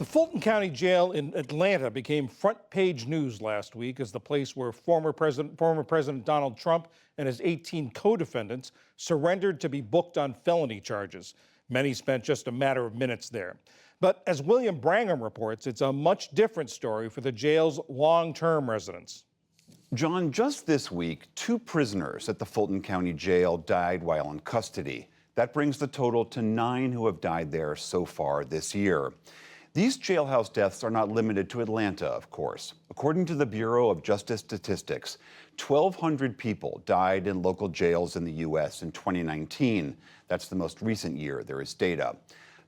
The Fulton County Jail in Atlanta became front page news last week as the place where former President Donald Trump and his 18 co-defendants surrendered to be booked on felony charges. Many spent just a matter of minutes there. But as William Brangham reports, it's a much different story for the jail's long-term residents. John, just this week, 2 prisoners at the Fulton County Jail died while in custody. That brings the total to 9 who have died there so far this year. These jailhouse deaths are not limited to Atlanta, of course. According to the Bureau of Justice Statistics, 1,200 people died in local jails in the U.S. in 2019. That's the most recent year there is data.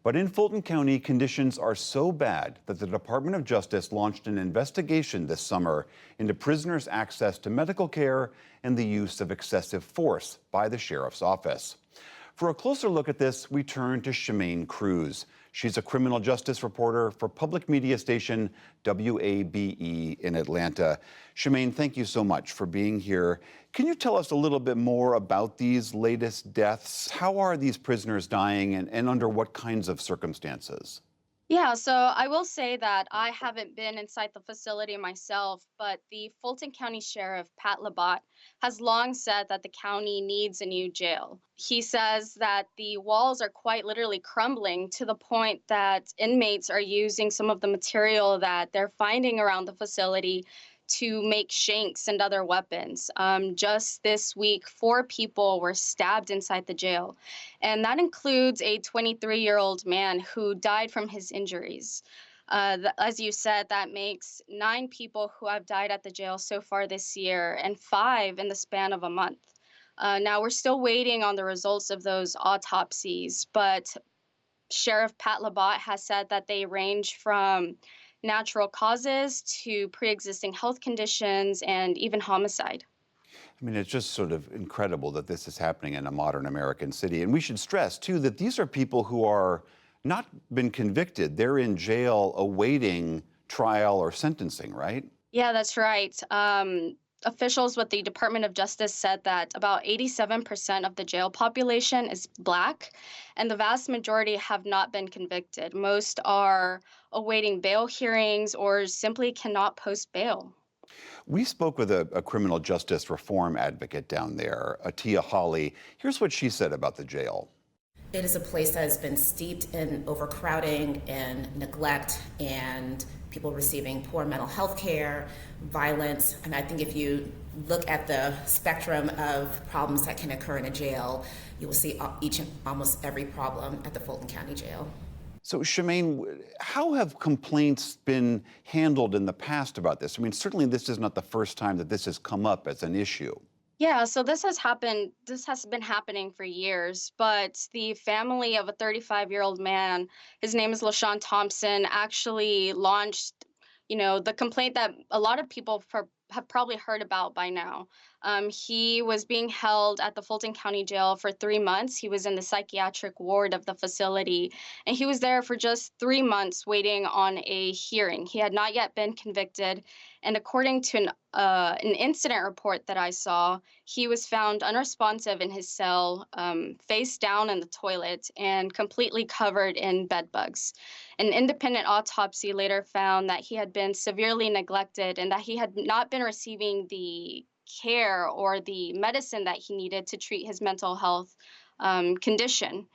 But in Fulton County, conditions are so bad that the Department of Justice launched an investigation this summer into prisoners' access to medical care and the use of excessive force by the sheriff's office. For a closer look at this, we turn to Shemane Cruz. She's a criminal justice reporter for public media station WABE in Atlanta. Shemane, thank you so much for being here. Can you tell us a little bit more about these latest deaths? How are these prisoners dying and under what kinds of circumstances? Yeah, so I will say that I haven't been inside the facility myself, but the Fulton County Sheriff, Pat Labat, has long said that the county needs a new jail. He says that the walls are quite literally crumbling to the point that inmates are using some of the material that they're finding around the facility to make shanks and other weapons. Just this week, 4 people were stabbed inside the jail, and that includes a 23-year-old man who died from his injuries. As you said, that makes 9 people who have died at the jail so far this year, and 5 in the span of a month. Now, we're still waiting on the results of those autopsies, but Sheriff Pat Labat has said that they range from natural causes to pre-existing health conditions and even homicide. I mean, it's just sort of incredible that this is happening in a modern American city. And we should stress, too, that these are people who are not been convicted. They're in jail awaiting trial or sentencing, right? Yeah, that's right. Officials with the Department of Justice said that about 87% of the jail population is Black, and the vast majority have not been convicted. Most are awaiting bail hearings or simply cannot post bail. We spoke with a criminal justice reform advocate down there, Atia Hawley. Here's what she said about the jail. It is a place that has been steeped in overcrowding and neglect and people receiving poor mental health care, violence. And I think if you look at the spectrum of problems that can occur in a jail, you will see each and almost every problem at the Fulton County Jail. So, Shemane, how have complaints been handled in the past about this? I mean, certainly this is not the first time that this has come up as an issue. Yeah, so this has been happening for years, but the family of a 35-year-old man, his name is LaShawn Thompson, actually launched, the complaint that a lot of people have probably heard about by now. He was being held at the Fulton County Jail for 3 months. He was in the psychiatric ward of the facility, and he was there for just 3 months waiting on a hearing. He had not yet been convicted, and according to an incident report that I saw, he was found unresponsive in his cell, face down in the toilet, and completely covered in bed bugs. An independent autopsy later found that he had been severely neglected and that he had not been receiving the care or the medicine that he needed to treat his mental health condition.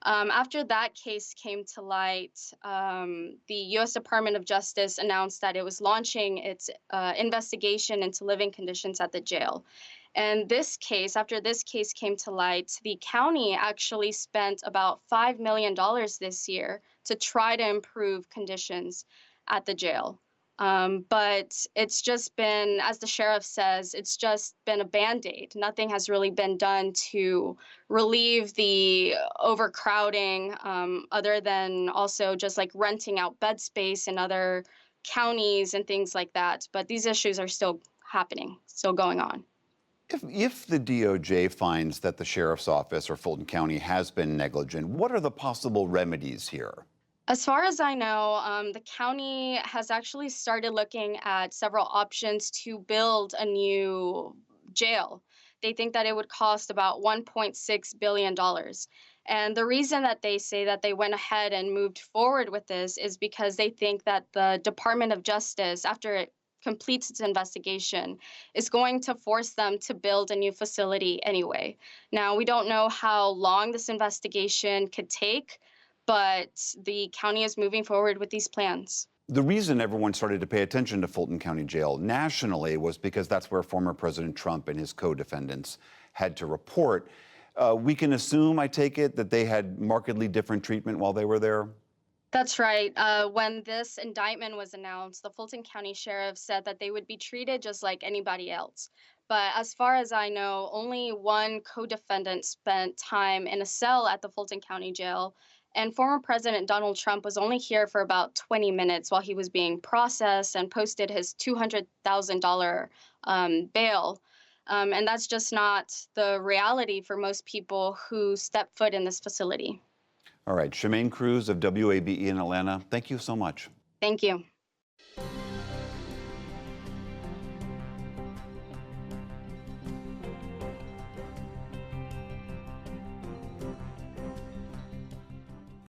After that case came to light, the U.S. Department of Justice announced that it was launching its investigation into living conditions at the jail. And after this case came to light, the county actually spent about $5 million this year to try to improve conditions at the jail. But it's just been, as the sheriff says, it's just been a Band-Aid. Nothing has really been done to relieve the overcrowding, other than also just like renting out bed space in other counties and things like that. But these issues are still happening, still going on. If the DOJ finds that the sheriff's office or Fulton County has been negligent, what are the possible remedies here? As far as I know, the county has actually started looking at several options to build a new jail. They think that it would cost about $1.6 billion. And the reason that they say that they went ahead and moved forward with this is because they think that the Department of Justice, after it completes its investigation, is going to force them to build a new facility anyway. Now, we don't know how long this investigation could take, but the county is moving forward with these plans. The reason everyone started to pay attention to Fulton County Jail nationally was because that's where former President Trump and his co-defendants had to report. We can assume, I take it, that they had markedly different treatment while they were there? That's right. When this indictment was announced, the Fulton County Sheriff said that they would be treated just like anybody else. But as far as I know, only one co-defendant spent time in a cell at the Fulton County Jail, and former President Donald Trump was only here for about 20 minutes while he was being processed and posted his $200,000 bail. And that's just not the reality for most people who step foot in this facility. All right, Shemaine Cruz of WABE in Atlanta, thank you so much. Thank you.